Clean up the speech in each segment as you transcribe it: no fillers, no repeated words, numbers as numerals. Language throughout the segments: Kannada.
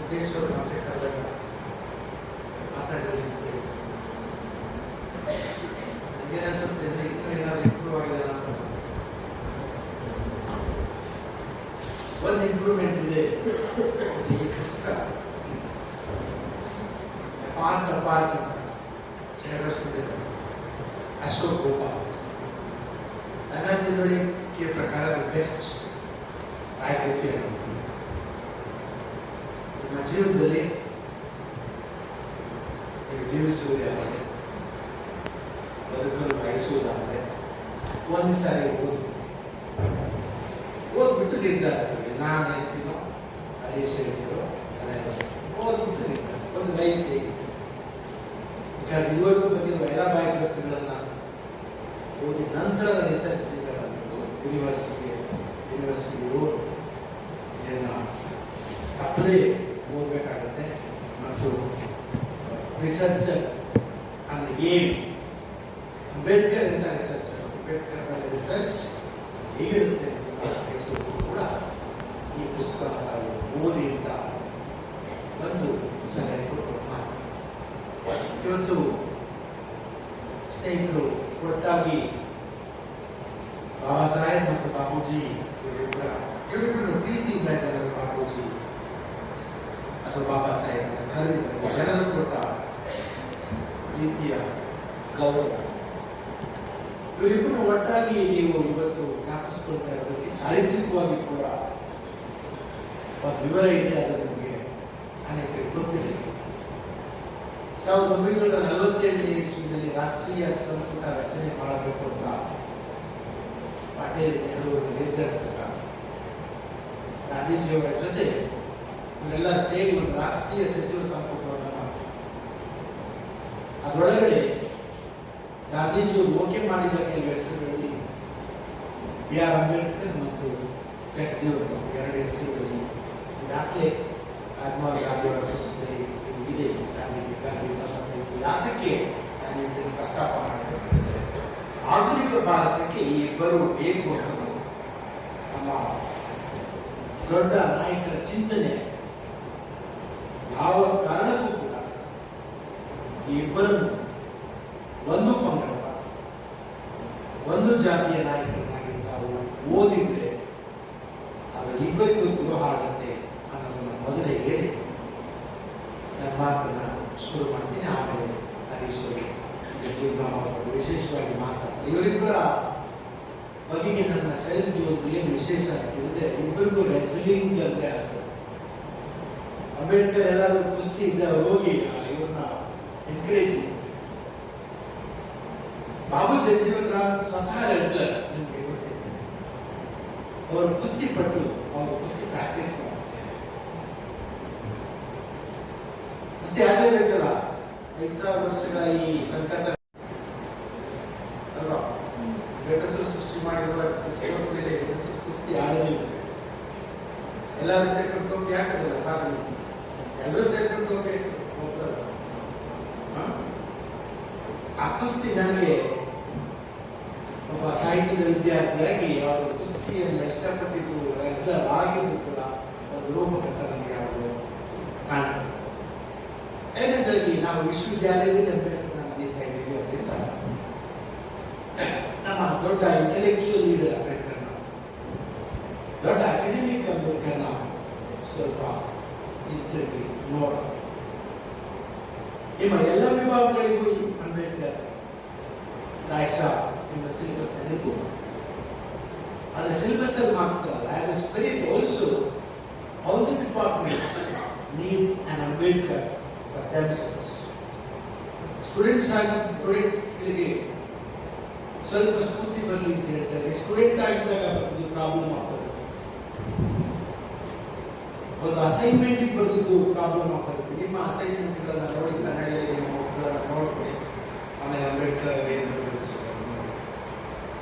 ಸಿದ್ದೇಶ್ವರ ಮಾತೆ ಕರೆದಾಗ ಮಾತಾಡಿದ್ರೆ ನನಗೇನಿಸುತ್ತೆ ಅಂದರೆ ಇನ್ನೂ ಏನಾದರೂ ಇಂಪ್ರೂವ್ ಆಗಿದೆ ಅಂತ. ಒಂದು ಇಂಪ್ರೂವ್ಮೆಂಟ್ ಇದೆ, ಈ ಪುಸ್ತಕ ಪಾರ್ಟ್ ಅಂತ 2 ವರ್ಷದಿಂದ ಅಶೋಕ್ ಗೋಪಾಲ್ ನನ್ನ ತಿಳುವಳಿಕೆ ಪ್ರಕಾರ ಬೆಸ್ಟ್ ಬಯೋಗ್ರಫಿ. ನಿಮ್ಮ ಜೀವನದಲ್ಲಿ ನೀವು ಜೀವಿಸುವುದಾದರೆ, ಬದುಕಲು ಬಯಸುವುದಾದರೆ ಒಂದು ಸಾರಿ ಓದ್ಬಿಟ್ಟು ನಿರ್ಧಾರ ತಗೊಳ್ಳಿ. ನಾನು ಹೇಳ್ತೀನೋ ಹರೀಶ್ ಹೇಳ್ತೀರೋ ಓದ್ಬಿಟ್ಟು ನಿರ್ಧಾರ. ಒಂದು ಲೈಫ್ ಹೇಗಿದೆ, ಬಿಕಾಸ್ ಇದುವರೆಗೂ ಬಂದಿರುವ ಎಲ್ಲ ಬಯೋಗ್ರಫಿಗಳನ್ನು ಓದಿದ ನಂತರದ ರಿಸರ್ಚ್ ಯೂನಿವರ್ಸಿಟಿ ಇದನ್ನು ತಪ್ಪದೇ ಓದಬೇಕಾಗುತ್ತೆ. ಮತ್ತು ರಿಸರ್ಚರ್ ಅಂದರೆ ಏನು, ಅಂಬೇಡ್ಕರ್ ಇಂಥ ರಿಸರ್ಚರ್, ಅಂಬೇಡ್ಕರ್ ಮೇಲೆ ರಿಸರ್ಚ್ ಹೇಗಿರುತ್ತೆ ಬಯಸುವುದು ಕೂಡ ಈ ಪುಸ್ತಕ ಓದಿ ಅಂತ ಒಂದು ಸಲಹೆ ಕೊಟ್ಟು ಇವತ್ತು ಸ್ನೇಹಿತರು ಒಟ್ಟಾಗಿ ಬಾಬಾ ಸಾಹೇಬ್ ಮತ್ತು ಬಾಪೂಜಿ ಇವರಿಬ್ಬರು ಪ್ರೀತಿಯಿಂದ ಜನರು ಬಾಪೂಜಿ ಅಥವಾ ಬಾಬಾ ಸಾಹೇಬ್ ಅಂತ ಕರೆದಿದ್ದಾರೆ. ಜನರು ಕೊಟ್ಟ ಪ್ರೀತಿಯ ಗೌರವ. ಇವರಿಬ್ಬರು ಒಟ್ಟಾಗಿ ನೀವು ಇವತ್ತು ಜ್ಞಾಪಿಸಿಕೊಳ್ತಾ ಇರೋದಕ್ಕೆ ಚಾರಿತ್ರಿಕವಾಗಿ ಕೂಡ ಒಂದು ವಿವರ ಇದೆ. ಅದು ನಿಮಗೆ ಅನೇಕರಿಗೆ ಗೊತ್ತಿದೆ. 1947ನೇ ಇಸ್ವಿಯಲ್ಲಿ ರಾಷ್ಟ್ರೀಯ ಸಂಪುಟ ರಚನೆ ಮಾಡಬೇಕು ಅಂತ ಪಾಟೀಲ್ ಹೇಳುವ ನಿರ್ದೇಶಕ ಗಾಂಧೀಜಿಯವರ ಜೊತೆ ಇವರೆಲ್ಲ ಸೇರಿ ಒಂದು ರಾಷ್ಟ್ರೀಯ ಸಚಿವ ಸಂಪುಟವನ್ನು ಮಾಡಿದ್ರು. ಅದರೊಳಗಡೆ ಗಾಂಧೀಜಿಯವರು ಓಕೆ ಮಾಡಿದ ಕೆಲವು ಹೆಸರುಗಳಲ್ಲಿ B.R. ಅಂಬೇಡ್ಕರ್ ಮತ್ತು ಚರ್ಚಿಯವರು 2 ಹೆಸರುಗಳಲ್ಲಿ ದಾಖಲೆ ರಾಜೀವ್ ಗಾಂಧಿ ಅವರ ಪ್ರಸ್ತುತದಲ್ಲಿ ಇದೆ. ಗಾಂಧಿ ಸಂಬಂಧ ಇತ್ತು. ಯಾತಕ್ಕೆ ನಾನು ಇದನ್ನು ಪ್ರಸ್ತಾಪ ಮಾಡಬೇಕಿದೆ, ಆಧುನಿಕ ಭಾರತಕ್ಕೆ ಈ ಇಬ್ಬರು ಬೇಕು ಅನ್ನೋದು ನಮ್ಮ ದೊಡ್ಡ ನಾಯಕರ ಚಿಂತನೆ. ಯಾವ ಕಾರಣಕ್ಕೂ ಕೂಡ ಈ ಇಬ್ಬರನ್ನು ಒಂದು ಪಂಗಡ, ಒಂದು ಜಾತಿಯ ನಾಯಕರನ್ನಾಗಿ ತಾವು ಓದಿದ್ರೆ ಆಗ ಇಬ್ಬರಿಗೂ ದ್ರೋಹ ಆಗುತ್ತೆ ಅನ್ನೋದನ್ನು ಮೊದಲೇ ಹೇಳಿ ನನ್ನ ಮಾತನ್ನು ಶುರು ಮಾಡ್ತೀನಿ. ಆಮೇಲೆ ಹರೀಶ್ ಅವರು ವಿಶೇಷವಾಗಿ ಮಾತಾಡ್ತಾರೆ. ಇವರಿಬ್ಬರ ಬಗೆಗೆ ನನ್ನ ಸೆಳೆದು ಏನು ವಿಶೇಷ ಆಗ್ತಿದೆ, ಇಬ್ಬರಿಗೂ ರೆಸ್ಲಿಂಗ್ ಅಂದರೆ ಆಸೆ. ಅಂಬೇಡ್ಕರ್ ಎಲ್ಲಾದರೂ ಕುಸ್ತಿ ಇದ್ರೆ ಅವ್ರು ಹೋಗಿ ಇವ್ರನ್ನ ಎನ್ಕರೇಜ್. ಬಾಬು ಜಗಜೀವನ್ ಸ್ವತಃ ರೆಸ್ಲರ್, ನಿಮಗೆ ಗೊತ್ತಿದೆ. ಅವರು ಕುಸ್ತಿ ಪಟ್ಟು ಅವರು ಕುಸ್ತಿ ಪ್ರಾಕ್ಟೀಸ್ ಮಾಡ್ತಾರೆ. ಕುಸ್ತಿ ಆಗಲೇಬೇಕಲ್ಲ, 5000 ವರ್ಷಗಳ ಈ ಸಂಕಟ ಅಲ್ವಾ, ಗಂಡಸರು ಸೃಷ್ಟಿ ಮಾಡಿರುವ ಮೇಲೆ ಗಂಡಸರು ಕುಸ್ತಿ ಆಡಲಿಲ್ಲ. ಎಲ್ಲರೂ ಸೇರ್ಕೊಂಡು ಹೋಗಿ ಯಾಕದಲ್ಲ ಕಾರಣ, ಎಲ್ಲರೂ ಸೇರ್ಕೊಂಡು ಹೋಗ್ಬೇಕು. ಆ ಕುಸ್ತಿ ನನಗೆ ಒಬ್ಬ ಸಾಹಿತ್ಯದ ವಿದ್ಯಾರ್ಥಿಯಾಗಿ ಅವರು ಕುಸ್ತಿಯನ್ನು ಇಷ್ಟಪಟ್ಟಿದ್ದು, ರೆಸ್ಲರ್ ಆಗಿದ್ದು ಕೂಡ ಒಂದು ರೂಪಕಥ ನನಗೆ ಅವರು ಕಾಣ್ತದೆ. ಎರಡನೇದಾಗಿ ನಾವು ವಿಶ್ವವಿದ್ಯಾಲಯದಲ್ಲಿ ಅಂಬೇಡ್ಕರ್ ನಡೀತಾ ಇದ್ದೀವಿ ಅದರಿಂದ ನಮ್ಮ ದೊಡ್ಡ ಇಂಟೆಲೆಕ್ಚುಯಲ್ ಲೀಡರ್ ಅಂಬೇಡ್ಕರ್, ದೊಡ್ಡ ಅಕಾಡೆಮಿಕ್ ಅಂಬೇಡ್ಕರ್ ಸ್ವಲ್ಪ ಇದ್ದಲ್ಲಿ ನೋಡ. ನಿಮ್ಮ ಎಲ್ಲ ವಿಭಾಗಗಳಿಗೂ ಅಂಬೇಡ್ಕರ್ ಪ್ರಾಯಶಃ ನಿಮ್ಮ ಸಿಲೆಬಸ್ ಇರ್ಬೋದು. ಆದರೆ ಸಿಲೆಬಸ್ ಅಲ್ಲಿ ಮಾತ್ರ ಅಲ್ಲ, as a spirit also all the departments need on Ambedkar for themselves. ಸ್ಟೂಡೆಂಟ್ಗಳಿಗೆ ಸ್ವಲ್ಪ ಸ್ಫೂರ್ತಿ ಬರಲಿ ಅಂತ ಹೇಳ್ತಾರೆ. ಸ್ಟೂಡೆಂಟ್ ಆಗಿದ್ದಾಗ ಒಂದು ಪ್ರಾಬ್ಲಮ್ ಆಗ್ತದೆ. ಒಂದು ಅಸೈನ್ಮೆಂಟಿಗೆ ಬರೆದಿದ್ದು ಪ್ರಾಬ್ಲಮ್ ಆಗ್ತದೆ. ನಿಮ್ಮ ಅಸೈನ್ಮೆಂಟ್ಗಳನ್ನು ನೋಡಿ, ಕನ್ನಡದಲ್ಲಿ ನಿಮ್ಮ ಮಕ್ಕಳನ್ನು ನೋಡ್ಕೊಡಿ. ಆಮೇಲೆ ಅಂಬೇಡ್ಕರ್ ಏನು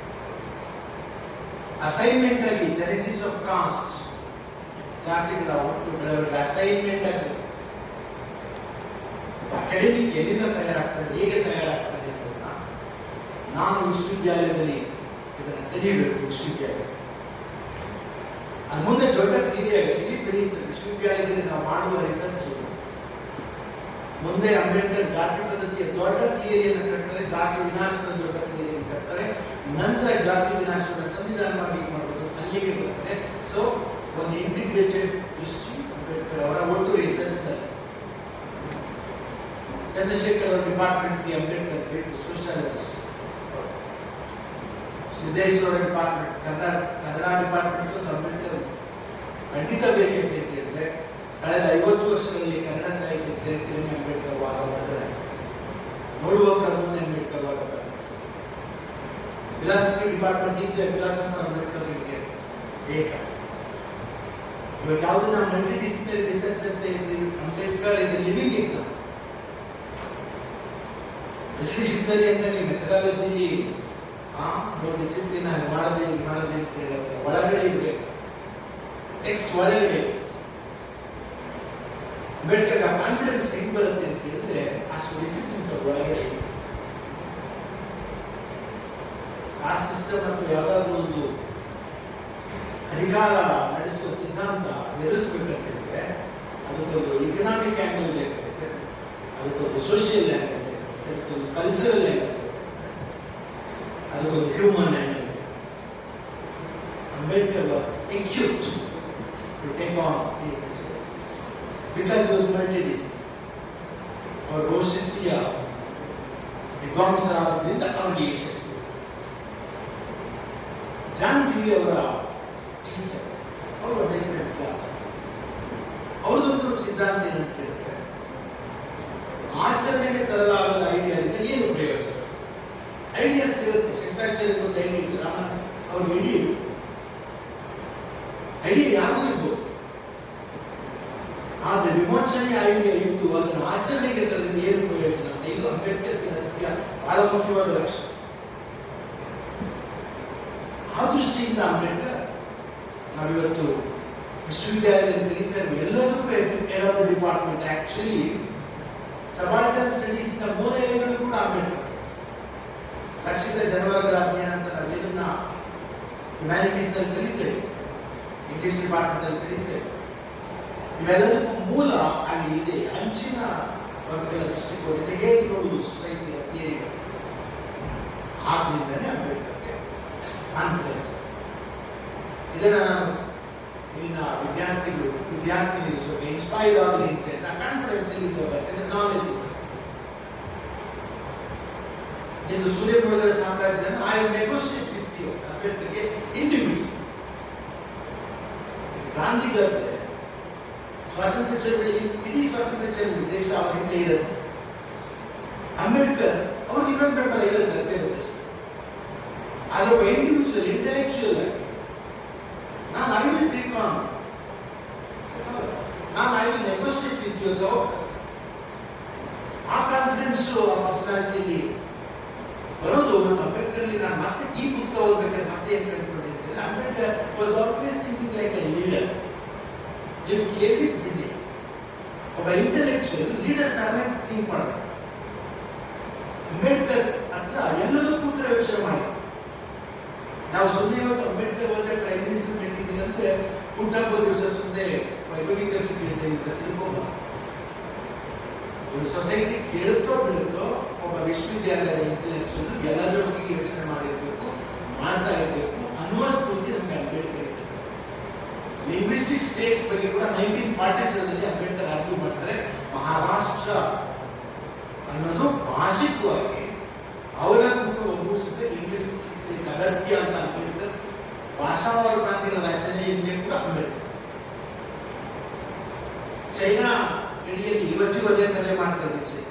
ಅಸೈನ್ಮೆಂಟ್ ಆಗಿ ಜೆನೆಸಿಸ್ ಆಫ್ ಕಾಸ್ಟ್ ಜಾತಿಗಳ ಒಟ್ಟು ಬೆಳವಣಿಗೆ ಅಸೈನ್ಮೆಂಟ್ ಆಗಿ ಅಕಾಡೆಮಿಕ್ ಎಲ್ಲಿಂದ ತಯಾರಾಗ್ತದೆ, ಹೇಗೆ ತಯಾರಾಗ್ತದೆ ಅಂತ ನಾನು ವಿಶ್ವವಿದ್ಯಾಲಯದಲ್ಲಿ ಇದನ್ನು ಕಲಿಯಬೇಕು. ವಿಶ್ವವಿದ್ಯಾಲಯ ಅದು ಮುಂದೆ ದೊಡ್ಡ ಕ್ರಿಯೆ ಬೆಳೆಯುತ್ತೆ. ವಿಶ್ವವಿದ್ಯಾಲಯ ವಿಶ್ವವಿದ್ಯಾಲಯದಲ್ಲಿ ನಾವು ಮಾಡುವ ರಿಸರ್ಚ್ ಮುಂದೆ ಅಂಬೇಡ್ಕರ್ ಜಾತಿ ಪದ್ಧತಿಯ ದೊಡ್ಡ ಥಿಯರಿಯನ್ನು ಕಟ್ತಾರೆ, ಜಾತಿ ವಿನಾಶದ ದೊಡ್ಡ ಥಿಯರಿಯನ್ನು ಕಟ್ತಾರೆ, ನಂತರ ಜಾತಿ ವಿನಾಶವನ್ನು ಸಂವಿಧಾನವಾಗಿ ಮಾಡುವುದು ಅಲ್ಲಿಗೆ ಬರ್ತದೆ. ಸೊ ಒಂದು ಇಂಟಿಗ್ರೇಟೆಡ್ ದೃಷ್ಟಿ ಅಂಬೇಡ್ಕರ್ ಅವರ ಒಟ್ಟು ರಿಸರ್ಚ್ ನಲ್ಲಿ. ಚಂದ್ರಶೇಖರ್ ಅವರ ಡಿಪಾರ್ಟ್ಮೆಂಟ್ಗೆ ಅಂಬೇಡ್ಕರ್ ಬೇಕು, sociologist. Siddeshwara department, Kannada department Ambedkar ಖಂಡಿತ ಬೇಕೆಂತ ಹೇಳಿದ್ರೆ ಕಳೆದ 50 ವರ್ಷಗಳಲ್ಲಿ ಕನ್ನಡ ಸಾಹಿತ್ಯ ಚರಿತ್ರೆಯನ್ನು ಅಂಬೇಡ್ಕರ್ ವಾದ ಬದಲಾಯಿಸಿದೆ. ನೋಡುವ ಕ್ರಮವನ್ನು ಅಂಬೇಡ್ಕರ್ ವಾದ ಬದಲಾಯಿಸಿದೆ. ಫಿಲಾಸಫಿ ಡಿಪಾರ್ಟ್ಮೆಂಟ್ ಇದ್ದರೆ ಫಿಲಾಸಫರ್ ಅಂಬೇಡ್ಕರ್ ಬೇಕ. ಇವಾಗ ಯಾವುದು ನಾವು ಮಲ್ಟಿ ಡಿಸಿಪ್ಲಿನರಿ ರಿಸರ್ಚ್ ಅಂತ ಇದ್ದೀವಿ, Ambedkar is A living example. Multi disciplinary ಅಂತ ನೀವು ಮೆಥಡಾಲಜಿ ಡಿಸಿಪ್ಲಿನ್ ಆಗಿ ಮಾಡದೆ ಅಂತ ಹೇಳಿದ್ರೆ ಒಳಗಡೆ ಇರಬೇಕು, ಟೆಕ್ಸ್ಟ್ ಒಳಗಡೆ. ಅಂಬೇಡ್ಕರ್ ಕಾನ್ಫಿಡೆನ್ಸ್ ಹೆಂಗ್ ಬರುತ್ತೆ ಅಂತ ಹೇಳಿದ್ರೆ ಅಷ್ಟು ಡಿಸಿಪ್ಲಿನ್ಸ್ ಒಳಗಡೆ ಇತ್ತು. ಆ ಸಿಸ್ಟಮ್ ಮತ್ತು ಯಾವುದಾದ್ರೂ ಒಂದು ಅಧಿಕಾರ ನಡೆಸುವ ಸಿದ್ಧಾಂತ ಎದುರಿಸಬೇಕಂತ ಹೇಳಿದ್ರೆ ಅದಕ್ಕೊಂದು ಇಕನಾಮಿಕ್ ಆಂಗಲ್ ಬೇಕಾಗುತ್ತೆ, ಅದಕ್ಕೊಂದು ಸೋಷಿಯಲ್ ಆಂಗಲ್ ಬೇಕಾಗುತ್ತೆ, ಅದಕ್ಕೊಂದು ಕಲ್ಚರಲ್ ಆಂಗಲ್ ಬೇಕಾಗುತ್ತೆ, ಅದಕ್ಕೊಂದು human angle. Ambedkar was equipped to take on these disciplines because he was multidisciplinary. ಅವರ ವೈಶಿಷ್ಟ್ಯ ವಿದ್ವಾಂಸರಾದ್ರಿಂದ ಅವರಿಗೆ ಶಕ್ತಿ. ಜಾನ್ ಡಿವಿ ಅವರ ಟೀಚರ್, ಅವರು ಡೆಲಿವರಿ ಕ್ಲಾಸ್. ಅವರದೊಂದು ಸಿದ್ಧಾಂತ ಏನಂತ ಹೇಳಿದ್ರೆ ಆಚರಣೆಗೆ ತರಲಾಗದ ಐಡಿಯಾದಿಂದ ಏನು ಪ್ರಯೋಜನ. ಐಡಿಯಾಸ್ ಇರುತ್ತೆ, ಶಂಕರಾಚಾರ್ಯ ಒಂದು ಐಡಿಯಾ ಇತ್ತು, ರಾಮನ್ ಅವ್ರ ಐಡಿಯಾ ಯಾರಿಗೂ ಇರ್ಬೋದು, ಆದ್ರೆ ವಿಮೋಚನೆಯ ಐಡಿಯಾ ಇದ್ದು ಅದನ್ನು ಆಚರಣೆಗೆ ತರದಿಂದ ಏನು ಪ್ರಯೋಜನ ಅಂತ ಇದು ಅಂಬೇಡ್ಕರ್ ಫಿಲಾಸಫಿಯ ಬಹಳ ಮುಖ್ಯವಾದ ಲಕ್ಷ್ಯ. ಆ ದೃಷ್ಟಿಯಿಂದ ಅಂಬೇಡ್ಕರ್ ನಾವಿವತ್ತು ವಿಶ್ವವಿದ್ಯಾಲಯದಲ್ಲಿ ಕಲಿತೇವೆ ಎಲ್ಲದಕ್ಕೂ ಹೇಳೋದು ಡಿಪಾರ್ಟ್ಮೆಂಟ್ ಆಕ್ಚುಲಿ ಸಬಾಲ್ಟರ್ನ್ ಸ್ಟಡೀಸ್ ನ ಮೂಲೆಗಳು ಕೂಡ ಅಂಬೇಡ್ಕರ್. ರಕ್ಷಿತ ಜನವರ್ಗದ ಅಧ್ಯಯನ ಅಂತ ನಾವು ಇದನ್ನ ಹ್ಯುಮ್ಯಾನಿಟೀಸ್ ನಲ್ಲಿ ಕಲಿತೇವೆ, ಇಂಗ್ಲಿಷ್ ಡಿಪಾರ್ಟ್ಮೆಂಟ್ ಅಲ್ಲಿ ಕಲಿತೇವೆ. ಇವೆಲ್ಲದಕ್ಕೂ ಮೂಲ ಅಲ್ಲಿ ಇದೆ. ಅಂಚಿನ ವರ್ಗಗಳ ದೃಷ್ಟಿಕೋನದಿಂದ ಹೇಗೆ ನೋಡುವುದು ಸೊಸೈಟಿಯ ಥಿಯರಿಗಳು. ಆದ್ರಿಂದಲೇ ಅಂಬೇಡ್ಕರ್ಗೆ ಅಷ್ಟು ಕಾನ್ಫಿಡೆನ್ಸ್. ಇದನ್ನ ನಾನು ಇಲ್ಲಿನ ವಿದ್ಯಾರ್ಥಿನಿಯರು ಸ್ವಲ್ಪ ಇನ್ಸ್ಪೈರ್ ಆಗಲಿ ಅಂತ ಹೇಳಿದ್ರೆ ಕಾನ್ಫಿಡೆನ್ಸ್ ಎಲ್ಲಿಂದ ಬರ್ತದೆ, ನಾಲೆಜ್ ಇದೆ. ನಿಮ್ದು ಸೂರ್ಯಮುಳದ ಸಾಮ್ರಾಜ್ಯ ಐ ನೆಗೋಷಿಯೇಟ್ ವಿತ್ ಯು ಅಂಬೇಡ್ಕರ್ಗೆ ಇಂಡಿವಿಜುವಲ್. ಗಾಂಧಿಗಾದ್ರೆ ಸ್ವಾತಂತ್ರ್ಯ ಚಳವಳಿ, ಇಡೀ ಸ್ವಾತಂತ್ರ್ಯ ಚಳವಳಿ ದೇಶ ಅವರ ಹಿಂದೆ ಇರುತ್ತೆ. ಅಂಬೇಡ್ಕರ್ ಅವ್ರಿಗೆ ಇನ್ನೊಂದು ಬೆಂಬಲ ಇರುತ್ತೆ, ಬೇರೆ ದೇಶ. ಆದರೆ ಇಂಡಿವಿಜುವಲ್ ಇಂಟೆಲೆಕ್ಚುಯಲ್ ಆಗಿ ನಾನು ಐ ವಿಲ್ ಟೇಕ್ ಆನ್, ನಾನು I will negotiate with you ಅಂತ ಆ ಕಾನ್ಫಿಡೆನ್ಸ್ ಆ ಪರ್ಸನಾಲಿಟಿಯಲ್ಲಿ ಬರೋದು. ಮತ್ತು ಅಂಬೇಡ್ಕರ್ಲಿ ನಾನು ಮತ್ತೆ ಈ ಪುಸ್ತಕ ಓದ್ಬೇಕಾದ್ರೆ ಮತ್ತೆ ಏನು ಕಂಡುಕೊಂಡಿದ್ದೇನೆ, Ambedkar was always thinking like A leader. ನೀವು ಕೇಳಿ ಬಿಡಿ, ಒಬ್ಬ ಇಂಟೆಲೆಕ್ಚುಯಲ್ ಲೀಡರ್ ತರನೇ ಥಿಂಕ್ ಮಾಡಬೇಕು. ಅಂಬೇಡ್ಕರ್ ಹತ್ರ ಎಲ್ಲದಕ್ಕೂ ಕೂತ್ರೆ ಯೋಚನೆ ಮಾಡಿ. ನಾವು ಸುಮ್ಮನೆ ಇವತ್ತು Ambedkar was A prime minister meeting ಅಂದ್ರೆ ಹುಟ್ಟಹಬ್ಬ ದಿವಸ ಸುಮ್ಮನೆ ವೈಭವೀಕರಿಸಿ ಕೇಳಿದೆ ಅಂತ ತಿಳ್ಕೊಂಬ. ಒಂದು ಸೊಸೈಟಿ ಕೇಳುತ್ತೋ ಬಿಡುತ್ತೋ ಒಬ್ಬ ವಿಶ್ವವಿದ್ಯಾಲಯದ ಇಂಟೆಲೆಕ್ಚುಯಲ್ ಎಲ್ಲದರ ಬಗ್ಗೆ ಯೋಚನೆ ಮಾಡಿರ್ಬೇಕು, ಮಾಡ್ತಾ ಇರಬೇಕು ಅನ್ನುವ ಸ್ಫೂರ್ತಿ ನಮ್ಗೆ ಅಂಬೇಡ್ಕರ್ ಇತ್ತು. ಲಿಂಗ್ವಿಸ್ಟಿಕ್ ಸ್ಟೇಟ್ಸ್ ಬಗ್ಗೆ ಕೂಡ 1947 ಅಂಬೇಡ್ಕರ್ ಆರ್ಗ್ಯೂ ಮಾಡ್ತಾರೆ. ಮಹಾರಾಷ್ಟ್ರ ಅನ್ನೋದು ಭಾಷಿಕವಾಗಿ ಅವರನ್ನು ಒಗ್ಗೂಡಿಸಿದ್ರೆ ಲಿಂಗ್ವಿಸ್ಟಿಕ್ ಸ್ಟೇಟ್ಸ್ ಅಗತ್ಯ ಅಂತ ಅಂಬೇಡ್ಕರ್ ಭಾಷಾವಾರ ಪ್ರಾಂತ್ಯಗಳ ರಚನೆಯಿಂದ ಕೂಡ ಅಂಬೇಡ್ಕರ್. ಚೈನಾ ಗಡಿಯಲ್ಲಿ ಇವತ್ತಿಗೂ ಅದೇ ಕಲೆ ಮಾಡ್ತಾರೆ.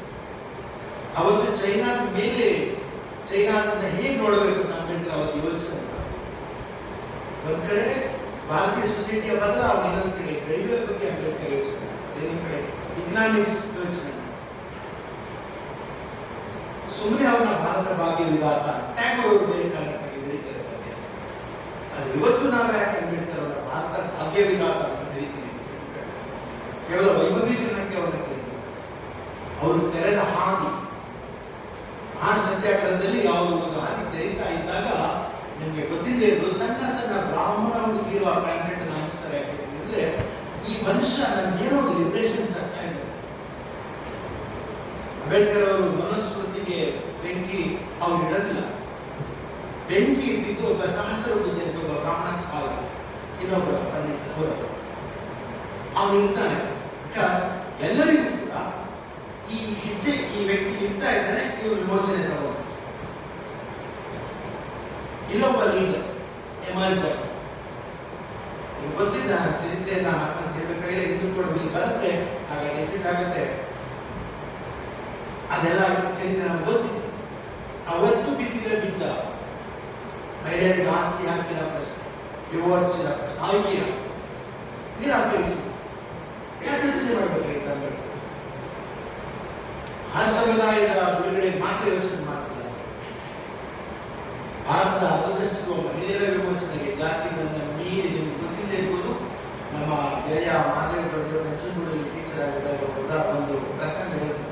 ಅವತ್ತು ಚೈನಾದ ಮೇಲೆ ಚೈನಾದ ಹೇಗೆ ನೋಡಬೇಕು ಅಂತ ಅಂಬೇಡ್ಕರ್ ಅವತ್ತು ಯೋಚನೆ. ಒಂದ್ ಕಡೆ ಭಾರತೀಯ ಸೊಸೈಟಿಯ ಬದಲಾವಣೆ, ಇನ್ನೊಂದು ಕಡೆ ಗಡಿಗಳ ಬಗ್ಗೆ ಅಂಬೇಡ್ಕರ್ ಯೋಚನೆ, ಇನ್ನೊಂದು ಕಡೆ ಇಕನಾಮಿಕ್ಸ್ ಯೋಚನೆ. ಸುಮ್ಮನೆ ಅವನ ಭಾರತ ಭಾಗ್ಯ ವಿಧಾತ ಟ್ಯಾಗೋರ್ ಅವರು ಬೇರೆ ಕಾರಣಕ್ಕಾಗಿ ಬರೀತಾರೆ ಬಗ್ಗೆ. ಅದು ಇವತ್ತು ನಾವು ಯಾಕೆ ಅಂಬೇಡ್ಕರ್ ಅವರ ಭಾರತ ಭಾಗ್ಯ ವಿಧಾತ ಅಂತ ಕರಿತೀವಿ? ಕೇವಲ ವೈಭವೀಕರಣಕ್ಕೆ ಅವರ ಅವರು ತೆರೆದ ಹಾದಿ. ಆ ಸತ್ಯಾಗ್ರಹದಲ್ಲಿ ಅವರು ಒಂದು ಹಾದಿ ತೆರೀತಾ ಇದ್ದಾಗ ನಿಮಗೆ ಗೊತ್ತಿಲ್ಲದೆ ಇರೋದು ಸಣ್ಣ ಸಣ್ಣ ಬ್ರಾಹ್ಮಣ ಹುಡುಗಿರುವ ಪ್ಯಾಕೆಟ್ ಹಂಚ್ತಾರೆ. ಯಾಕೆಂದ್ರೆ ಈ ಮನುಷ್ಯ ನನಗೇನೋ ಒಂದು ಲಿಬ್ರೇಷನ್ ತರ್ತಾ ಇದೆ. ಅಂಬೇಡ್ಕರ್ ಅವರು ಮನುಸ್ಮೃತಿಗೆ ಬೆಂಕಿ ಅವ್ರು ಇಡೋದಿಲ್ಲ. ಬೆಂಕಿ ಇಟ್ಟಿದ್ದು ಒಬ್ಬ ಸಹಸ್ರ ಬುದ್ಧಿ ಅಂತ ಒಬ್ಬ ಬ್ರಾಹ್ಮಣ ಸ್ಕಾಲ, ಇನ್ನೊಬ್ಬ ಪಂಡಿತ ಅವರದ್ದು. ಅವನು ಇಡ್ತಾನೆ. ಬಿಕಾಸ್ ಎಲ್ಲರಿಗೂ ಕೂಡ ಈ ಹೆಜ್ಜೆ ಈ ವ್ಯಕ್ತಿ ಇಡ್ತಾ ಇದ್ದಾನೆ, ಇವರು ವಿಮೋಚನೆ ತಗೊಂಡು. ಇನ್ನೊಬ್ಬ ಲೀಡರ್ ಎಮರ್ಜ್ ಗೊತ್ತಿದ್ದ ಚರಿತ್ರೆಯನ್ನ ಹಾಕಂತ ಹೇಳ್ಬೇಕಾದ್ರೆ ಇದು ಕೂಡ ಬಿಲ್ ಬರುತ್ತೆ, ಆಗ ಡೆಫಿಟ್ ಆಗುತ್ತೆ. ಅದೆಲ್ಲ ಚರಿತ್ರೆ ನಮ್ಗೆ ಗೊತ್ತಿದೆ. ಅವತ್ತು ಬಿದ್ದಿದ್ದ ಬೀಜ ಮಹಿಳೆಯರಿಗೆ ಆಸ್ತಿ ಹಾಕಿದ ಪ್ರಶ್ನೆ, ಡಿವೋರ್ಸ್ ಆಯ್ಕೆಯ ನಿರಾಕರಿಸಿ ಯಾಕೆ ಯೋಚನೆ ಮಾಡಬೇಕಾಗಿತ್ತು? ಆ ಸಮುದಾಯದ ಬಿಡುಗಡೆ ಮಾತ್ರ ಯೋಚನೆ ಮಾಡ್ತಿಲ್ಲ. ಭಾರತದ ಅರ್ಧದಷ್ಟು ಮಹಿಳೆಯರ ವಿಮೋಚನೆಗೆ ಜಾತಿಗಳನ್ನ ಮೀರಿ ನಿಮ್ಗೆ ಗೊತ್ತಿದೆ ಇರ್ಬೋದು. ನಮ್ಮ ಗೆಳೆಯ ಮಾಧವೇಗೌಡರು ನಂಜನಗೂಡಲ್ಲಿ ಟೀಚರ್ ಆಗಿದ್ದಾಗ ಒಂದು ಪ್ರಸಂಗ ಹೇಳಿದ್ರು.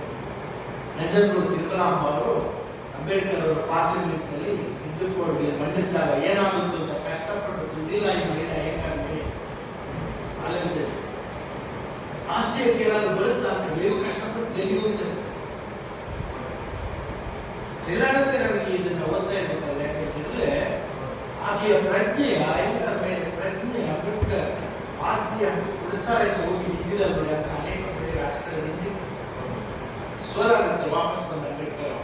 ನಂಜನಗೂಡು ತಿರುಮಲಾಂಬ ಅವರು ಅಂಬೇಡ್ಕರ್ ಅವರ ಪಾರ್ಲಿಮೆಂಟ್ ನಲ್ಲಿ ಹಿಂದೂಕೋಡ್ಗೆ ಮಂಡಿಸಿದಾಗ ಏನಾಗುತ್ತು ಅಂತ ಕಷ್ಟಪಟ್ಟು ದುಡ್ಡಿಲ್ಲ ಈ ಮಹಿಳೆ ಏನಾಗಲಿ ಪಾರ್ಲಿಮೆಂಟ್ ಆಶ್ಚರ್ಯಕ್ಕೆ ಏನಾದ್ರು ಬರುತ್ತಾ ಅಂತ ಬೇಗ ಕಷ್ಟಪಟ್ಟು ಡೆಲ್ಲಿ ಹೋಗ್ತಾರೆ. ಎಲ್ಲಾಗುತ್ತೆ ನಮಗೆ ಇದನ್ನ ಓದ್ತಾ ಇರ್ಬೇಕಲ್ಲ. ಯಾಕಂತಂದ್ರೆ ಆಕೆಯ ಪ್ರಜ್ಞೆ, ಅಯ್ಯಂಗಾರ್ ಮೇಲೆ ಪ್ರಜ್ಞೆ, ಅಂಬೇಡ್ಕರ್ ಆಸ್ತಿಯ ಉಳಿಸ್ತಾರೆ ಅಂತ ಹೋಗಿ ನಿಂತಿದ್ದಾರೆ ನೋಡಿ ಅಂತ ಅನೇಕ ಕಡೆ ರಾಜಕೀಯ ನಿಂತಿದ್ದು ಸೋಲಾಗುತ್ತೆ. ವಾಪಸ್ ಬಂದ ಅಂಬೇಡ್ಕರ್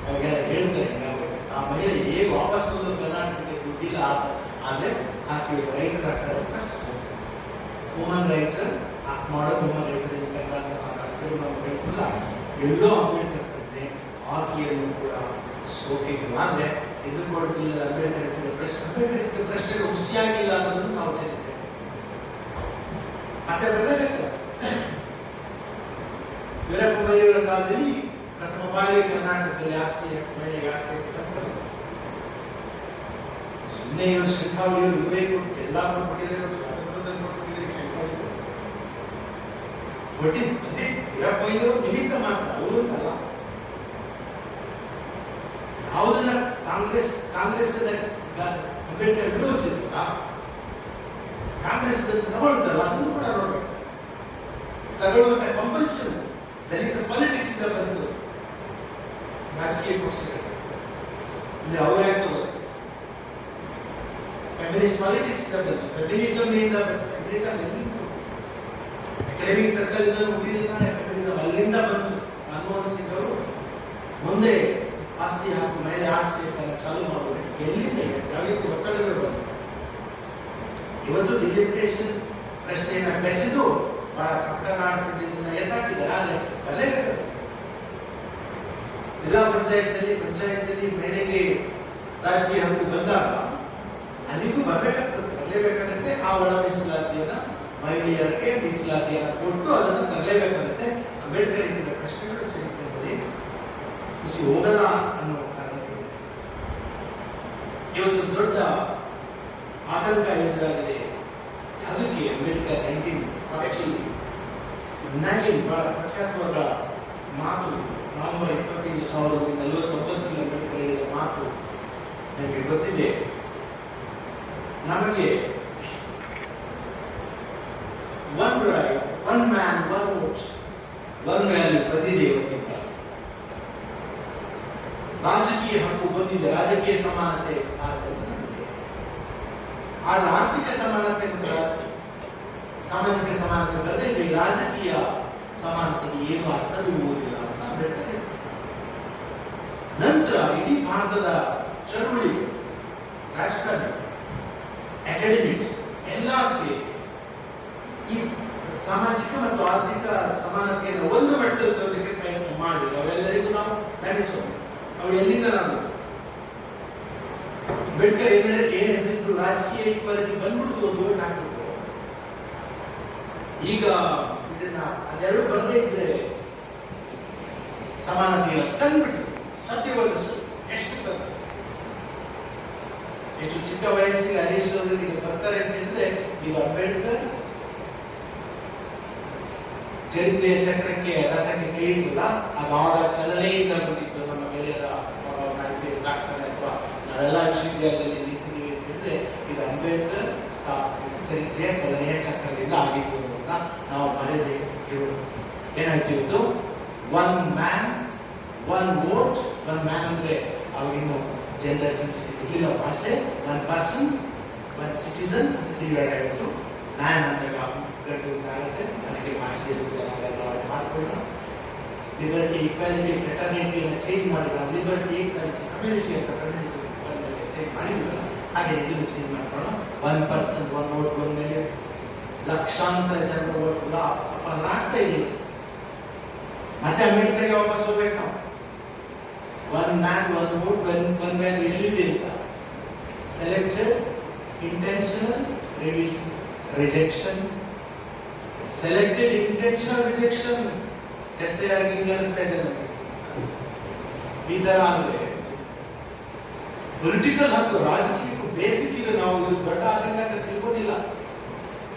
ಅವಾಗೆಲ್ಲ ಹೇಳ್ತಾರೆ, ನಾವು ಆ ಮಹಿಳೆ ಹೇಗೆ ವಾಪಸ್ ಬಂದು ಕರ್ನಾಟಕಕ್ಕೆ ದುಡ್ಡಿಲ್ಲ ಆದ್ರೆ ಆಕೆ ರೈಟರ್ ಆಗ್ತಾರೆ. First woman writer, modern woman writer ಇನ್ ಕರ್ನಾಟಕ ಆಗ್ತಿರೋ ನಾವು ರೈಟರ್ಲ್ಲ. ಎಲ್ಲೋ ಅಂಬೇಡ್ಕರ್ ಪ್ರಜ್ಞೆ ಆಕೆಯನ್ನು ಕೂಡ ಸೋಕಿಲ್ಲ. ಅಂದ್ರೆ ಇದು ಕೊಡಲಿಲ್ಲ ಅಂಬೇಡ್ಕರ್ ಪ್ರಶ್ನೆ ಹುಸಿಯಾಗಿಲ್ಲ ಅನ್ನೋದನ್ನು ನಾವು ಚರಿತೇವೆ. ಮತ್ತೆ ಬರಲೇಬೇಕು. ವೀರಪ್ಪಮೊಯ್ಯವರ ಕಾಲದಲ್ಲಿ ಪ್ರಥಮ ಬಾರಿಗೆ ಕರ್ನಾಟಕದಲ್ಲಿ ಮಹಿಳೆಗೆ ಆಸ್ತಿ ಸುಮ್ಮನೆ ಇವರು ಶ್ರೀಕಾವಳಿಯವರು ಉದಯ ಕೊಟ್ಟು ಎಲ್ಲ ಕೊಟ್ಬಿಟ್ಟಿದ್ದಾರೆ, ಸ್ವಾತಂತ್ರ್ಯದಲ್ಲಿ ಕೊಟ್ಟಿದ್ದು ಅದೇ ವೀರಪ್ಪಮೊಯ್ಯವರು ನಿಮಿತ್ತ ಮಾತ್ರ, ಅವರು ಅಂತಲ್ಲ. ಯಾವುದನ್ನ ಕಾಂಗ್ರೆಸ್ ಅಂಬೇಡ್ಕರ್ ವಿರೋಧಿಸಿದ್ರ ಕಾಂಗ್ರೆಸ್ ತಗೊಳ್ತಲ್ಲ ಅದನ್ನು ಕೂಡ ನೋಡ್ಬೇಕು. ತಗೊಳ್ಳುವಂತ ಕಂಪಲ್ಸನ್ ದಲಿತ ಪಾಲಿಟಿಕ್ಸ್ ಇಂದ ಬಂದು ರಾಜಕೀಯ ಪಕ್ಷಗಳು ಅಂದ್ರೆ ಅವರೇ ತಗೋದು. ಫೆಮಿನಿಸ್ಟ್ ಪಾಲಿಟಿಕ್ಸ್ ಇಂದ ಬಂದು, ಫೆಮಿನಿಸಮ್ ಇಂದ ಬಂದು, ಫೆಮಿನಿಸಮ್ ಎಲ್ಲಿಂದ ಅಕಾಡೆಮಿಕ್ ಸರ್ಕಲ್ ಇಂದ ಮುಗಿದಿದ್ದಾನೆ. ಫೆಮಿನಿಸಮ್ ಅಲ್ಲಿಂದ ಬಂತು. ಮನಮೋಹನ್ ಸಿಂಗ್ ಅವರು ಮುಂದೆ ಆಸ್ತಿ ಹಾಕು, ಮಹಿಳೆ ಆಸ್ತಿ ಚಾಲು ಮಾಡುವುದು ಎಲ್ಲಿಂದ ಯಾವ ರೀತಿ ಒತ್ತಡಗಳು ಬಂದು ಇವತ್ತು ಡಿಲಿಮಿಟೇಷನ್ ಪ್ರಶ್ನೆಯನ್ನ ಬೆಸೆದು ಬಹಳ ಕಟ್ಟನಾಡ್ತಿದ್ದನ್ನ ಎತ್ತಾಕಿದ್ದಾರೆ. ಆದರೆ ಬರಲೇಬೇಕು. ಜಿಲ್ಲಾ ಪಂಚಾಯತ್ನಲ್ಲಿ ಮಹಿಳೆಗೆ ರಾಜಕೀಯ ಹಕ್ಕು ಬಂದಾಗ ಅಲ್ಲಿಗೂ ಬರಬೇಕಾಗ್ತದೆ, ಬರಲೇಬೇಕಾಗುತ್ತೆ. ಆ ಒಳ ಮೀಸಲಾತಿಯನ್ನ ಮಹಿಳೆಯರಿಗೆ ಮೀಸಲಾತಿಯನ್ನ ಕೊಟ್ಟು ಅದನ್ನು ತರಲೇಬೇಕಾಗುತ್ತೆ. ಅಂಬೇಡ್ಕರ್ ಇದ್ದ ಪ್ರಶ್ನೆಗಳು ಚರಿತ್ರೆಯಲ್ಲಿ ಹೋಗಲ್ಲ ಅನ್ನೋ ಕಾರಣಕ್ಕೆ ಇವತ್ತು ದೊಡ್ಡ ಆತಂಕ ಎದುರಾಗಿದೆ. ಅದಕ್ಕೆ ಅಂಬೇಡ್ಕರ್ 1949 ಬಹಳ ಪ್ರಖ್ಯಾತವಾದ ಮಾತು, ನವೆಂಬರ್ 25, 1949 ಅಂಬೇಡ್ಕರ್ ಹೇಳಿದ ಮಾತು ನಮಗೆ ಗೊತ್ತಿದೆ. ನಮಗೆ one right, one man, one vote, one value ಬಂದಿದೆ ಇವತ್ತಿಂದ. ರಾಜಕೀಯ ಹಕ್ಕು ಬಂದಿದೆ, ರಾಜಕೀಯ ಸಮಾನತೆ ಬಂದಿದೆ. ಆದ್ರೆ ಆರ್ಥಿಕ ಸಮಾನತೆ ಮತ್ತು ಸಾಮಾಜಿಕ ಸಮಾನತೆ ಬರದೇ ಇದೆ. ರಾಜಕೀಯ ಸಮಾನತೆಗೆ ಏನು ಅರ್ಥವಿರುವುದಿಲ್ಲ ಅಂತ ಅಂಬೇಡ್ಕರ್ ಹೇಳ್ತಾರೆ. ನಂತರ ಇಡೀ ಭಾರತದ ಚಳುವಳಿ, ರಾಜಕಾರಣ, ಅಕಾಡೆಮಿಕ್ಸ್ ಎಲ್ಲ ಸೇರಿ ಈ ಸಾಮಾಜಿಕ ಮತ್ತು ಆರ್ಥಿಕ ಸಮಾನತೆಯನ್ನು ಒಂದು ಮಟ್ಟದಲ್ಲಿ ತರೋದಕ್ಕೆ ಪ್ರಯತ್ನ ಮಾಡಿ ಅವೆಲ್ಲರಿಗೂ ನಾವು ನಡೆಸೋಣ. ನಾವು ಎಲ್ಲಿಂದ ನಾವು ಅಂಬೇಡ್ಕರ್ ಏನಿದ್ರು ರಾಜಕೀಯ ಈಕ್ವಾಲಿಟಿ ಬಂದ್ಬಿಡ್ತು, ಒಂದು ಓಟ್ ಹಾಕ್ಬಿಟ್ಟು. ಈಗ ಇದನ್ನ ಅದೆರಡು ಬರದೇ ಇದ್ರೆ ಸಮಾನತೆಯ ತಂದ್ಬಿಟ್ಟು ಸತ್ಯವಾದ ಎಷ್ಟು ತಂದ ಎಷ್ಟು ಚಿಕ್ಕ ವಯಸ್ಸಿಗೆ ಹರೀಶ್ ಈಗ ಬರ್ತಾರೆ ಅಂತಂದ್ರೆ ಈಗ ಅಂಬೇಡ್ಕರ್ ಚರಿತ್ರೆಯ ಚಕ್ರಕ್ಕೆ ರಥಕ್ಕೆ ಕೈ ಇಟ್ಟಿಲ್ಲ. ಅದಾದ ಚಲನೆಯಿಂದ ಬಂದಿತ್ತು. ನಮ್ಮ ಗೆಳೆಯರ ಸಾಕ್ತಾನೆ ಅಥವಾ ನಾವೆಲ್ಲ ವಿಶ್ವವಿದ್ಯಾಲಯದಲ್ಲಿ ನಿಂತಿದ್ದೀವಿ ಅಂತಂದ್ರೆ ಇದು ಅಂಬೇಡ್ಕರ್ ಸ್ಥಾಪಿಸಿದ ಚರಿತ್ರೆಯ ಚಲನೆಯ ಚಕ್ರದಿಂದ ಆಗಿದ್ದು ಅಂತ ನಾವು ಮರೆಯದೆ ಇರೋದು. ಏನಾಯ್ತು ಇವತ್ತು? One man one vote. One man ಅಂದ್ರೆ ಅವಾಗಿನ್ನು ಜೆಂಡರ್ ಸೆನ್ಸಿಟಿವ್ ಇಲ್ಲ ಭಾಷೆ. ಒನ್ ಪರ್ಸನ್ ಒನ್ ಸಿಟಿಸನ್ ಅಂತ ಡಿವೈಡ್ ಆಗಿತ್ತು. ಮ್ಯಾನ್ ಅಂದಾಗ ಗಂಡು ಆಗುತ್ತೆ, ನನಗೆ ಭಾಷೆ ಮಾಡ್ಕೊಳ್ಳೋಣ. ಲಿಬರ್ಟಿ, ಈಕ್ವಾಲಿಟಿ, ಫ್ರೆಟರ್ನಿಟಿ ಅನ್ನು ಚೇಂಜ್ ಮಾಡಿ ನಾವು ಲಿಬರ್ಟಿ, ಈಕ್ವಾಲಿಟಿ, ಕಮ್ಯುನಿಟಿ ಅಂತ ಫೆಮಿನಿಸಂ ಚೇಂಜ್ ಮಾಡಿದ್ವಲ್ಲ, ಹಾಗೆ ಇದನ್ನು ಚೇಂಜ್ ಮಾಡ್ಕೊಳ್ಳೋಣ. ಒನ್ ಪರ್ಸನ್ ಒನ್ ವೋಟ್ ಬಂದ್ಮೇಲೆ ಲಕ್ಷಾಂತರ ಜನರ ವೋಟ್ ಕೂಡ ಅಪರಾಧ ಆಗ್ತಾ ಇದೆ. ಮತ್ತೆ ಅಂಬೇಡ್ಕರ್ಗೆ ವಾಪಸ್ ಹೋಗ್ಬೇಕು ನಾವು. ಒನ್ ಮ್ಯಾನ್ ಒನ್ ವೋಟ್ ಬಂದ್ಮೇಲೆ ಎಲ್ಲಿದೆ ಅಂತ selected, intentional, rejection, selected, intentional, rejection. SIR ಹಿಂಗೆ ಅನಿಸ್ತಾ ಇದೆ ನಮಗೆ. ಈ ತರ ಅಂದ್ರೆ ಪೊಲಿಟಿಕಲ್ ಹಕ್ಕು, ರಾಜಕೀಯಕ್ಕೂ ಬೇಸಿಕ್ ಇದು. ನಾವು ದೊಡ್ಡ ಆತಂಕ ಅಂತ ತಿಳ್ಕೊಂಡಿಲ್ಲ.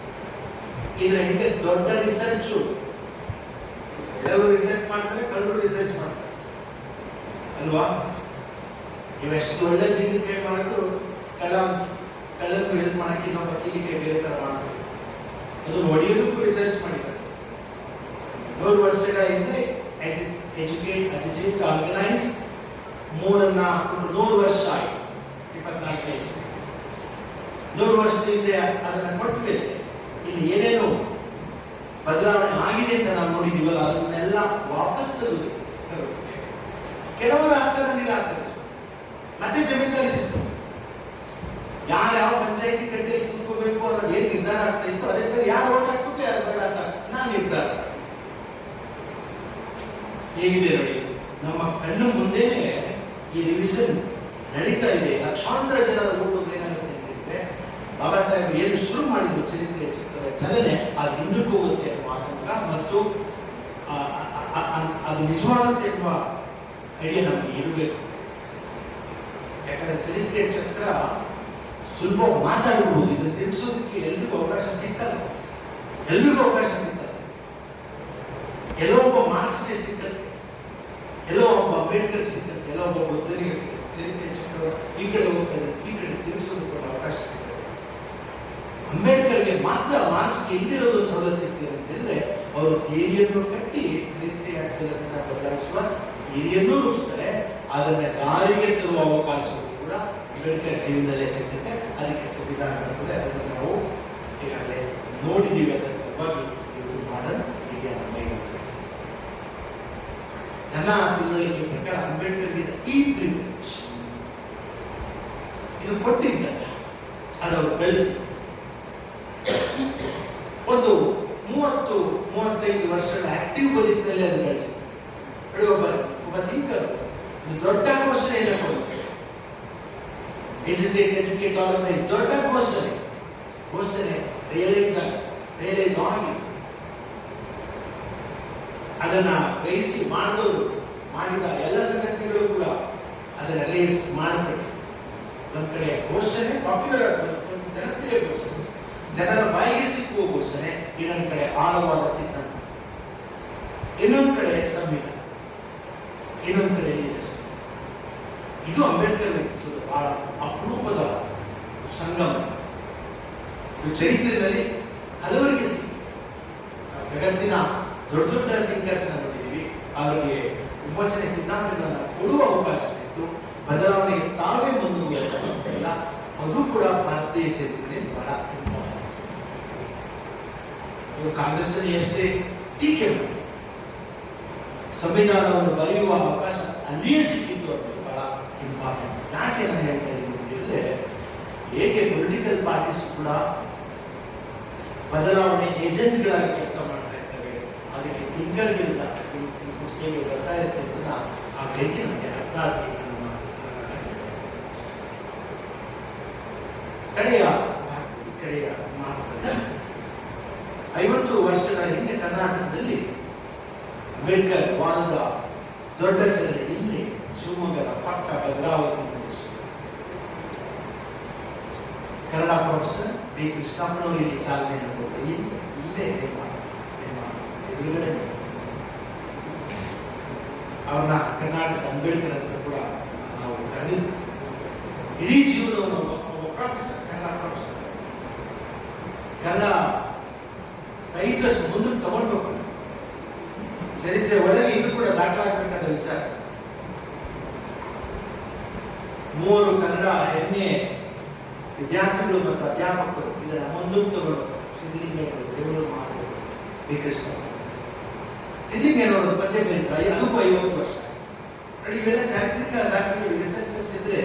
ಇದರ ಹಿಂದೆ ದೊಡ್ಡ ರಿಸರ್ಚ್, ಎಲ್ಲರೂ ರಿಸರ್ಚ್ ಮಾಡ್ತಾರೆ, ಕಳ್ಳರು ರಿಸರ್ಚ್ ಮಾಡ್ತಾರೆ ಅಲ್ವಾ? ಇವೆಷ್ಟು ಒಳ್ಳೆ ಬೀದಿಗೆ ಕೈ ಮಾಡಿದ್ರು ಕಳ್ಳನ್ನು ಹೆಲ್ಪ್ ಮಾಡಕ್ಕೆ ಇನ್ನೊಬ್ಬ ಟೀಕೆ ಬೇರೆ ತರ ಮಾಡ್ತಾರೆ. ಅದು ಹೊಡೆಯೋದಕ್ಕೂ ರಿಸರ್ಚ್ ಮಾಡಿದ್ದಾರೆ. 100 ವರ್ಷಗಳ ಹಿಂದೆ ಎಜುಕೇಟ್, ಅಜಿಟೇಟ್, ಆರ್ಗನೈಸ್ ಮೂರನ್ನ 100 ವರ್ಷ ಆಯ್ತು. 24 ವಯಸ್ಸು 100 ವರ್ಷದ ಹಿಂದೆ ಅದನ್ನ ಕೊಟ್ಟ ಮೇಲೆ ಇಲ್ಲಿ ಏನೇನು ಬದಲಾವಣೆ ಆಗಿದೆ ಅಂತ ನಾವು ನೋಡಿದೀವಲ್ಲ, ಅದನ್ನೆಲ್ಲ ವಾಪಸ್ ತರುವುದು. ಕೆಲವರ ಹಕ್ಕನ್ನು ನಿರಾಕರಿಸುವುದು, ಮತ್ತೆ ಜಮೀನ್ದಾರಿ ಸಿಸ್ಟಮ್. ಯಾರ್ಯಾವ ಪಂಚಾಯತಿ ಕಟ್ಟೆಯಲ್ಲಿ ಕೂತ್ಕೋಬೇಕು ಅನ್ನೋದು ಏನ್ ನಿರ್ಧಾರ ಆಗ್ತಾ ಇತ್ತು, ಅದೇ ತರ ಯಾರು ಓಟ್ ಹಾಕ್ಬೇಕು ಯಾರು ಬೇಡ ಅಂತ ನಾನು ನಿರ್ಧಾರ. ಹೇಗಿದೆ ನೋಡಿ, ನಮ್ಮ ಕಣ್ಣು ಮುಂದೆನೆ ಈ ರಿವಿಷನ್ ನಡೀತಾ ಇದೆ. ಲಕ್ಷಾಂತರ ಜನರ ಓಟೋದು ಏನಾಗುತ್ತೆ ಅಂತಂದ್ರೆ, ಬಾಬಾ ಸಾಹೇಬ್ ಏನು ಶುರು ಮಾಡಿದ್ರು ಚರಿತ್ರೆಯ ಚಲನೆ ಅದು ಹಿಂದಕ್ಕೆ ಹೋಗುತ್ತೆ ಅನ್ನುವ ಆತಂಕ ಮತ್ತು ಅದು ನಿಜವಾಗುತ್ತೆ ಎನ್ನುವ ಐಡಿಯಾ ನಮಗೆ ಇರಬೇಕು. ಯಾಕಂದ್ರೆ ಚರಿತ್ರೆಯ ಚಕ್ರ ಸುಲಭ ಮಾತಾಡಬಹುದು, ಇದನ್ನು ತಿಳಿಸೋದಕ್ಕೆ ಎಲ್ರಿಗೂ ಅವಕಾಶ ಸಿಕ್ಕಲ್ಲ. ಎಲ್ರಿಗೂ ಅವಕಾಶ ಸಿಕ್ಕಲ್ಲ. ಎಲ್ಲೋ ಒಬ್ಬ ಮಾರ್ಕ್ಸ್ಗೆ ಸಿಕ್ಕತ್ತೆ, ಎಲ್ಲೋ ಒಬ್ಬ ಅಂಬೇಡ್ಕರ್ ಸಿಕ್ಕತ್ತೆ, ಎಲ್ಲೋ ಒಬ್ಬ ಬುದ್ಧನಿಗೆ ಸಿಕ್ಕತ್ತೆ. ಚರಿತ್ರೆಯ ಚಕ್ರ ಈ ಕಡೆ ಹೋಗ್ತದೆ, ಈ ಕಡೆ ತಿರುಗಿಸೋದಕ್ಕೆ ಅವಕಾಶ ಸಿಗ್ತದೆ. ಅಂಬೇಡ್ಕರ್ಗೆ ಮಾತ್ರ ಮಾರ್ಕ್ಸ್ಗೆ ಇಲ್ಲಿರೋದು ಸವಲತ್ತು ಸಿಗ್ತದೆ ಅಂತ ಹೇಳಿದ್ರೆ, ಅವರು ಥಿಯರಿಯನ್ನು ಕಟ್ಟಿ ಚರಿತ್ರೆಯ ಚಲನೆಯನ್ನು ಬದಲಾಯಿಸುವ ಥಿಯರಿಯನ್ನೂ ರೂಪಿಸ್ತಾರೆ. ಅದನ್ನ ಜಾರಿಗೆ ತರುವ ಅವಕಾಶವೂ ಕೂಡ ಅಂಬೇಡ್ಕರ್ ಜೀವನದಲ್ಲೇ ಸಿಗ್ತದೆ. ಅದಕ್ಕೆ ಸಂವಿಧಾನ ಬರ್ತದೆ. ಅದನ್ನು ನಾವು ಈಗಾಗಲೇ ನೋಡಿದ್ದೀವಿ. ಅದರ ಬಗ್ಗೆ ಇದು ಮಾಡರ್ನ್ ಇಂಡಿಯಾ ನನ್ನ ತಿಳುವಳಿಕೆ ಪ್ರಕಾರ ಅಂಬೇಡ್ಕರ್ಗೆ ಈ ಪ್ರಿವಿಲೇಜ್ ಇದು ಕೊಟ್ಟಿದ್ದಾರೆ. ಅದವರು ಬೆಳೆಸಿ ಒಂದು 30-35 ವರ್ಷಗಳ ಆಕ್ಟಿವ್ ಬದುಕಿನಲ್ಲಿ ಅದು ಬೆಳೆಸಿ ಒಬ್ಬ ಥಿಂಕರ್ ದೊಡ್ಡ ಕ್ವಶನ್ ಏನೋ ಎಜುಕೇಟ್ ಆರ್ಗನೈಸ್ ದೊಡ್ಡ ಕ್ವಶನ್ ರಿಯಲೈಸ್ ಆಗಿ ಅದನ್ನ ಗ್ರಹಿಸಿ ಮಾಡಿದ ಎಲ್ಲ ಸಂಘಟನೆಗಳು ಕೂಡ ಅದನ್ನ ರೇಸ್ ಮಾಡಬೇಡಿ. ಒಂದ್ ಕಡೆ ಘೋಷಣೆ ಪಾಪ್ಯುಲರ್ ಜನಪ್ರಿಯ ಘೋಷಣೆ, ಜನರ ಬಾಯಿಗೆ ಸಿಕ್ಕುವ ಘೋಷಣೆ, ಇನ್ನೊಂದ್ ಕಡೆ ಆಳವಾದ ಸಿದ್ಧಾಂತ, ಇನ್ನೊಂದ್ ಕಡೆ ಸಂವಿಧಾನ, ಇನ್ನೊಂದ್ ಕಡೆ ಲೀಡರ್ಶಿಪ್. ಇದು ಅಂಬೇಡ್ಕರ್ ವ್ಯಕ್ತಿತ್ವದ ಬಹಳ ಅಪರೂಪದ ಸಂಗಮ. ಇದು ಚರಿತ್ರೆಯಲ್ಲಿ ಹಲವರಿಗೆ ಸಿಕ್ಕಿದೆ. ಜಗತ್ತಿನ ದೊಡ್ಡ ದೊಡ್ಡ ಥಿಂಕರ್ಸ್ ನೋಡಿದ್ದೀವಿ, ಅವರಿಗೆ ವಿಮೋಚನೆ ಸಿದ್ಧಾಂತಗಳನ್ನು ಕೊಡುವ ಅವಕಾಶ ಸಿಕ್ತು. ಬದಲಾವಣೆಗೆ ತಾವೇ ಮುಂದುವರಿಯುವ ಅವಕಾಶ ಸಿಕ್ಕಿಲ್ಲ. ಅದು ಕೂಡ ಭಾರತೀಯ ಚರಿತ್ರೆಯಲ್ಲಿ ಬಹಳ ಇಂಪಾರ್ಟೆಂಟ್. ಇವರು ಕಾಂಗ್ರೆಸ್ ಎಷ್ಟೇ ಟೀಕೆ ಮಾಡಿ ಸಂವಿಧಾನವನ್ನು ಬರೆಯುವ ಅವಕಾಶ ಅಲ್ಲಿಯೇ ಸಿಕ್ಕಿತ್ತು. ಅದು ಬಹಳ ಇಂಪಾರ್ಟೆಂಟ್. ಯಾಕೆ ನಾನು ಹೇಳ್ತಾ ಇದ್ದೀನಿ ಅಂತ ಹೇಳಿದ್ರೆ, ಹೇಗೆ ಪೊಲಿಟಿಕಲ್ ಪಾರ್ಟೀಸ್ ಕೂಡ ಬದಲಾವಣೆ ಏಜೆಂಟ್ಗಳಾಗಿ ಕೆಲಸ ಮಾಡ್ತಾ ಇರ್ತವೆ, ಅದಕ್ಕೆ ತಿಂಗಳಿಂದ ಹೇಗೆ ಬರ್ತಾ ಇರುತ್ತೆ ಅಂತ ಆ ರೀತಿ ನಮಗೆ ಅರ್ಥ ಆಗಲಿ. ಕಡೆಯ ಮಾತುಗಳು 50 ವರ್ಷಗಳ ಹಿಂದೆ ಕರ್ನಾಟಕದಲ್ಲಿ ಅಂಬೇಡ್ಕರ್ ವಾರದ ದೊಡ್ಡ ಚಲನೆ ಇಲ್ಲಿ ಶಿವಮೊಗ್ಗದ ಪಕ್ಕ ಭದ್ರಾವತಿ ಕನ್ನಡ ಪ್ರೊಫೆಸರ್ ಬಿ ಕೃಷ್ಣಪ್ಪನವರು ಇಲ್ಲಿ ಚಾಲನೆಯನ್ನು ಕೊಡ್ತಾರೆ. ಇಲ್ಲೇ ನಿಮ್ಮ ಎದುರುಗಡೆ ಅವ್ರನ್ನ ಕರ್ನಾಟಕ ಅಂಬೇಡ್ಕರ್ ಅಂತ ಕೂಡ ನಾವು ಕರೆದಿದ್ವಿ. ಇಡೀ ಜೀವನವನ್ನು ಒಬ್ಬ professor, Kannada professor, Kannada writers ಮುಂದಕ್ಕೆ ತಗೊಂಡ್ಬೇಕು. ಚರಿತ್ರೆ ಒಳಗೆ ಇದು ಕೂಡ ದಾಖಲಾಗಬೇಕಾದ ವಿಚಾರ. 3 ಕನ್ನಡ ಹೆಮ್ಮೆ ವಿದ್ಯಾರ್ಥಿಗಳು ಮತ್ತು ಅಧ್ಯಾಪಕರು ಇದರ ಮುಂದಕ್ಕೆ ತಗೊಂಡು ಸಿದ್ಧಲಿಂಗೇಗೌಡರು, ದೇವೂರು ಮಹಾದೇವರು, ಬಿ ಕೃಷ್ಣ. ಸಿದ್ಧಲಿಂಗೇಗೌಡರ ಪದ್ಯ ಬರೀತಾರೆ, ಅದಕ್ಕೂ 50 ವರ್ಷ. ಇವೆಲ್ಲ ಚಾರಿತ್ರಿಕ ದಾಖಲೆಗಳು, ರಿಸರ್ಚರ್ಸ್ ಇದ್ರೆ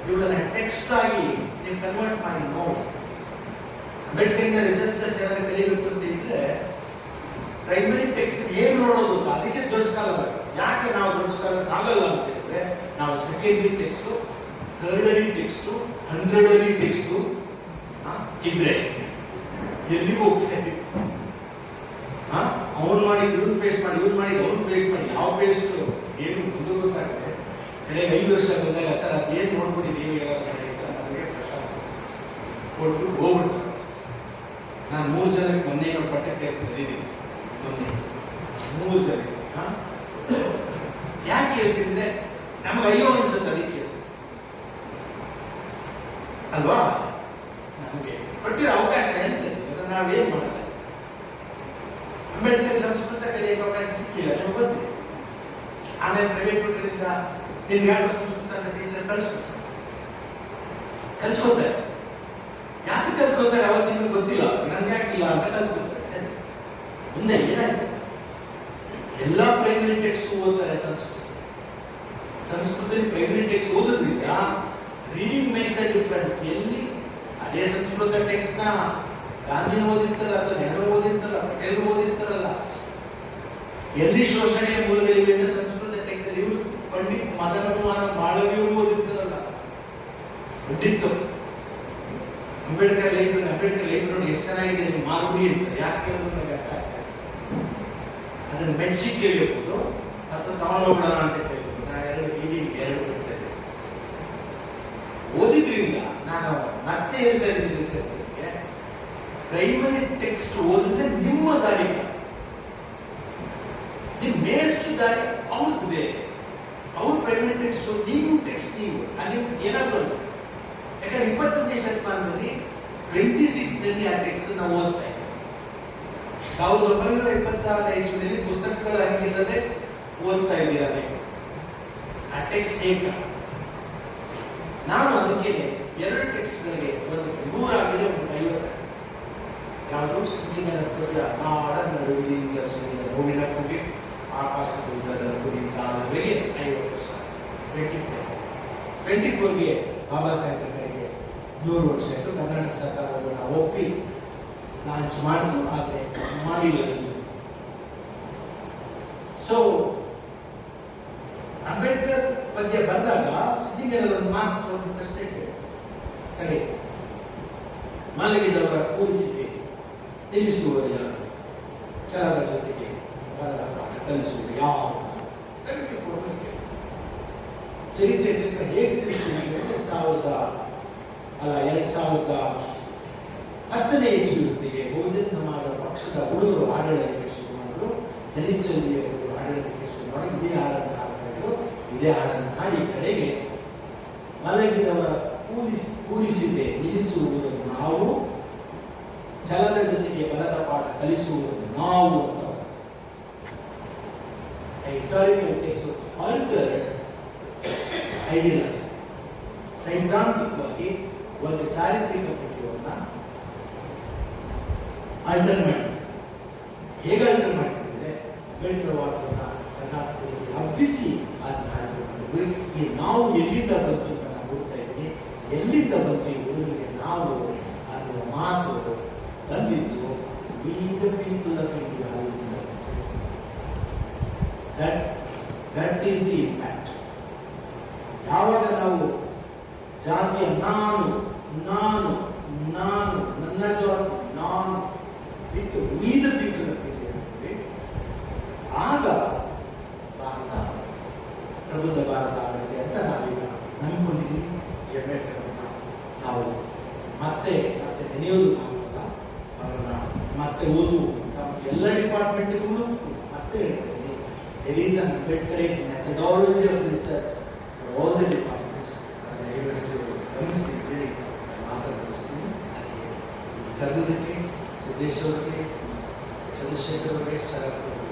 ಇವುಗಳನ್ನ ಟೆಕ್ಸ್ಟ್ ಆಗಿ ನೀವು ಕನ್ವರ್ಟ್ ಮಾಡಿ ನೋಡಿ. ಅಂಬೇಡ್ಕರಿಂದ ರಿಸರ್ಚರ್ಸ್ ಏನಾದ್ರು ಕಲಿಯಬೇಕು ಅಂತ ಇದ್ರೆ ಪ್ರೈಮರಿ ಟೆಕ್ಸ್ಟ್ ಹೇಗೆ ನೋಡೋದು ಅಂತ, ಅದಕ್ಕೆ ದೊಡ್ಡ ಸ್ಕಾಲರ್. ಯಾಕೆ ನಾವು ದೊಡ್ಡ ಸ್ಕಾಲರ್ಸ್ ಆಗಲ್ಲ ಅಂತ ಹೇಳಿದ್ರೆ, ನಾವು ಸೆಕೆಂಡರಿ ಟೆಕ್ಸ್ಟು, ಥರ್ಡರಿ ಟೆಕ್ಸ್ಟು, 100ರಿ ಟೆಕ್ಸ್ಟು ಇದ್ರೆ ಎಲ್ಲಿಗೆ ಹೋಗ್ತೇವೆ? ಅವನು ಮಾಡಿದ್ದು ಇವನು ಪೇಸ್ಟ್ ಮಾಡಿ, ಇವನು ಮಾಡಿದ್ದು ಅವನು ಪೇಸ್ಟ್ ಮಾಡಿ, ಯಾವ ಪೇಸ್ಟ್ ಏನು ಮುಂದೆ ಗೊತ್ತಾಗುತ್ತೆ. ಕಡೆಗೆ 5 ವರ್ಷ ಬಂದಾಗ ಸರ್ ಅದೇನು ನೋಡ್ಬಿಟ್ಟು ನೀವು ಏನಾದ್ರು ನನಗೆ ಪ್ರಶ್ನೆ ಕೊಟ್ಬಿಟ್ಟು ಹೋಗ್ಬಿಡ್ತಾರೆ. ನಾನು 3 ಜನಕ್ಕೆ ಮೊನ್ನೆ ಪಠ್ಯ ಟೆಕ್ಸ್ಟ್ ಬಂದಿದ್ದೀನಿ. ಮೊನ್ನೆ 3 ಜನಕ್ಕೆ ಯಾಕೆ ಹೇಳ್ತಿದ್ರೆ ನಮ್ಗೆ ಅಯ್ಯೋ ಅನ್ಸುತ್ತೆ, ಅದಕ್ಕೆ ಅಲ್ವಾ? ನಮಗೆ ಕೊಟ್ಟಿರೋ ಅವಕಾಶ ಎಂತ ಅದನ್ನು ನಾವೇನು ಮಾಡ್ತಾರೆ? ಅಂಬೇಡ್ಕರ್ ಸಂಸ್ಕೃತ ಕಲಿಯೋಕೆ ಅವಕಾಶ ಸಿಕ್ಕಿಲ್ಲ, ನೀವು ಗೊತ್ತಿದೆ. ಆಮೇಲೆ ಪ್ರೈವೇಟ್ ಕೊಟ್ಟರಿಂದ ನಿಮ್ಗೆ ಯಾರು ಸಂಸ್ಕೃತ ಟೀಚರ್ ಕಲ್ಸ್ಕೊತಾರೆ. ಯಾಕೆ ಕಲ್ತ್ಕೊತಾರೆ ಅವತ್ತಿಂದ ಗೊತ್ತಿಲ್ಲ, ನಂಗೆ ಯಾಕಿಲ್ಲ ಅಂತ ಕಲ್ಸ್ಕೊತಾರೆ. ಸರಿ, ಮುಂದೆ ಏನಾಗಿದೆ? ಎಲ್ಲ ಪ್ರೈಮರಿ ಟೆಕ್ಸ್ಟ್ ಓದ್ತಾರೆ. ಸಂಸ್ಕೃತ ಪ್ರೈಮರಿ ಟೆಕ್ಸ್ಟ್ ಓದೋದ್ರಿಂದ ರೀಡಿಂಗ್ ಮೇಕ್ಸ್ ಅ ಡಿಫರೆನ್ಸ್. ಎಲ್ಲಿ ಅದೇ ಸಂಸ್ಕೃತ ಟೆಕ್ಸ್ಟ್ ನ ಗಾಂಧಿನ ಓದಿರ್ತಾರ, ಅಥವಾ ನೆಹರು ಓದಿರ್ತಾರ, ಪಟೇಲ್ ಓದಿರ್ತಾರಲ್ಲ, ಎಲ್ಲಿ ಶೋಷಣೆಯ ಮೂಲಗಳಿವೆ ಅಂದ್ರೆ ಸಂಸ್ಕೃತ ಟೆಕ್ಸ್ಟ್. ಇವರು ಪಂಡಿತ್ ಮದನ ಕುಮಾರ ಮಾಳವಿಯವರು ಓದಿರ್ತಾರಲ್ಲ, ಪಂಡಿತ್ ಅಂಬೇಡ್ಕರ್ ಲೈಬ್ರರಿ ನೋಡಿ ಎಷ್ಟು ಚೆನ್ನಾಗಿದೆ. ನೀವು ಮಾರುಡಿ ಇರ್ತಾರೆ, ಯಾಕೆ ಕೇಳಿದ್ರೆ ಅದನ್ನು ಮೆಚ್ಚಿ ಕೇಳಿರ್ಬೋದು ಅಥವಾ ತಗೊಂಡೋಗ್ಬಿಡೋಣ ಅಂತ ಕೇಳಿರ್ಬೋದು. ನಾನು 2 ಕೊಡ್ತಾ ಇದ್ದೆ. ಓದಿದ್ರಿಂದ ನಾನು ಮತ್ತೆ ಹೇಳ್ತಾ ಇದ್ದೀನಿ ರಿಸರ್ಚರ್ಸ್ಗೆ, ಪ್ರೈಮರಿ ಟೆಕ್ಸ್ಟ್ ಓದಿದ್ರೆ ನಿಮ್ಮ ದಾರಿ, ನಿಮ್ಮ ಮೇಸ್ಟ್ ದಾರಿ ಅವ್ರದ್ದು ಬೇರೆ. ಅವ್ರ ಪ್ರೈಮರಿ ಟೆಕ್ಸ್ಟ್, ನಿಮ್ಮ ಟೆಕ್ಸ್ಟ್ ನೀವು ನಿಮ್ಗೆ ಏನಾದ್ರು ಅನ್ಸುತ್ತೆ. ಯಾಕಂದ್ರೆ 20ನೇ ಶತಮಾನದಲ್ಲಿ 26ರಲ್ಲಿ ಆ ಟೆಕ್ಸ್ಟ್ ನಾವು ಓದ್ತಾ ಇದ್ದೀವಿ. 1926 ಇಸ್ವಿಯಲ್ಲಿ ಪುಸ್ತಕಗಳು ಹಂಗಿಲ್ಲದೆ ಓದ್ತಾ ಇದ್ದೀರಾ ಆ ಟೆಕ್ಸ್ಟ್ ಹೇಗೆ? ನಾನು ಅದಕ್ಕೆ 2 ಟೆಕ್ಸ್ಟ್ಗಳಿಗೆ, ಒಂದು 100 ಆಗಿದೆ, ಒಂದು 50. ಯಾವುದು? ಸಿದ್ಧಿಗನ ಪದ್ಯ ನಾಡ ನಡುವಿನಿಂದ ಸಿಡಿದ ಹೂವಿನ ಕುಗೆ ಆಕಾಶದ ಉದ್ದದ ಕುರಿತಾದವರಿಗೆ 50 ವರ್ಷ. 24ಗೆ ಬಾಬಾ ಸಾಹೇಬ್ ಅವರಿಗೆ 100 ವರ್ಷ ಆಯಿತು. ಕರ್ನಾಟಕ ಸರ್ಕಾರವನ್ನು ಒಪ್ಪಿ ಲಾಂಚ್ ಮಾಡಿದ್ರು, ಆದರೆ ಮಾಡಿಲ್ಲ. ಸೊ ಅಂಬೇಡ್ಕರ್ ಪದ್ಯ ಬಂದಾಗ ಸಿದ್ಧಿಗರ ಒಂದು ಪ್ರಶ್ನೆ ಕಡೆ ಮಲಗಿದವರ ಕೂರಿಸಿದೆ ನಿಲ್ಲಿಸುವರು ಯಾರು? ಛಲದ ಜೊತೆಗೆ ಬರದ ಪಾಠ ಕಲಿಸುವುದು ಯಾವ? ಚರಿತ್ರೆ ಚಿತ್ರ ಹೇಗೆ ತಿಳಿಸ್ತೀವಿ ಅಂದರೆ 2010ನೇ ಇಸ್ವಿ ಹೊತ್ತಿಗೆ ಬಹುಜನ ಸಮಾಜ ಪಕ್ಷದ ಹುಡುಗರು ಆಡಳಿತಕ್ಕೆ ಶುರು ಮಾಡಿದ್ರು. ದಲಿತ ಚೌಧರಿಯವರು ಆಡಳಿತಕ್ಕೆ ಶುರು ಮಾಡಿ ಇದೇ ಹಾಡನ್ನು ಹಾಡ್ತಾ ಇದ್ರು. ಇದೇ ಹಾಡನ್ನು ಹಾಡಿ ಕಡೆಗೆ ಮಲಗಿದವರ ಕೂರಿಸಿದೆ ನಿಲ್ಲಿಸುವುದನ್ನು ನಾವು, ಛಲದ ಜೊತೆಗೆ ಬಲದ ಪಾಠ ಕಲಿಸುವುದನ್ನು ನಾವು ಅಂತ. Historical text was altered ideology. ಸೈದ್ಧಾಂತಿಕವಾಗಿ ಒಂದು ಚಾರಿತ್ರಿಕ ಪಠ್ಯವನ್ನು ಅಲ್ಟರ್ ಮಾಡಿ, ಹೇಗೆ ಅಲ್ಟರ್ ಮಾಡಿದ್ರೆ ಅಂಬೇಡ್ಕರ್ ವಾದವನ್ನು ಕರ್ನಾಟಕದಲ್ಲಿ ಹಬ್ಬಿಸಿ ಅದನ್ನ ಹಾಕಿಕೊಂಡು ಈ ನಾವು ಎಲ್ಲಿಂದ ಬಂತು ಅಂತ ನಾವು ನೋಡ್ತಾ ಇದ್ದೀವಿ. ಎಲ್ಲಿಂದ ಬಂತು ಈ ಹುಡುಗರಿಗೆ ನಾವು ಅನ್ನುವ ಮಾತು ಬಂದಿದ್ದು we the people of India. That is the impact. ಯಾವಾಗ ನಾವು ಜಾತಿಯ ನಾನು ನಾನು ನಾನು ನನ್ನ ಜಾತಿ ನಾನು ಬಿಟ್ಟು we the people of India ಆಗ ಭಾರತ ಪ್ರಬುದ್ಧ ಭಾರತ ಆಗುತ್ತೆ ಅಂತ ನಾವೀಗ ನಂಬಿಕೊಂಡಿದ್ದೀವಿ. ಅಂಬೇಡ್ಕರ್ನ ನಾವು ಮತ್ತೆ ನೆನೆಯೋದು ನಾವಲ್ಲ, ಅವರನ್ನ ಮತ್ತೆ ಓದುವುದು ಎಲ್ಲ ಡಿಪಾರ್ಟ್ಮೆಂಟ್ಗಳು ಮತ್ತೆ ಹೇಳ್ತೀನಿ. There is an Ambedkarian methodology of research for all the departments. University of Chemistry building ಮಾತಾಡ್ತೀನಿ. ಕರೆದಕ್ಕೆ ಸಿದ್ದೇಶ್ವರಕ್ಕೆ center of it, set up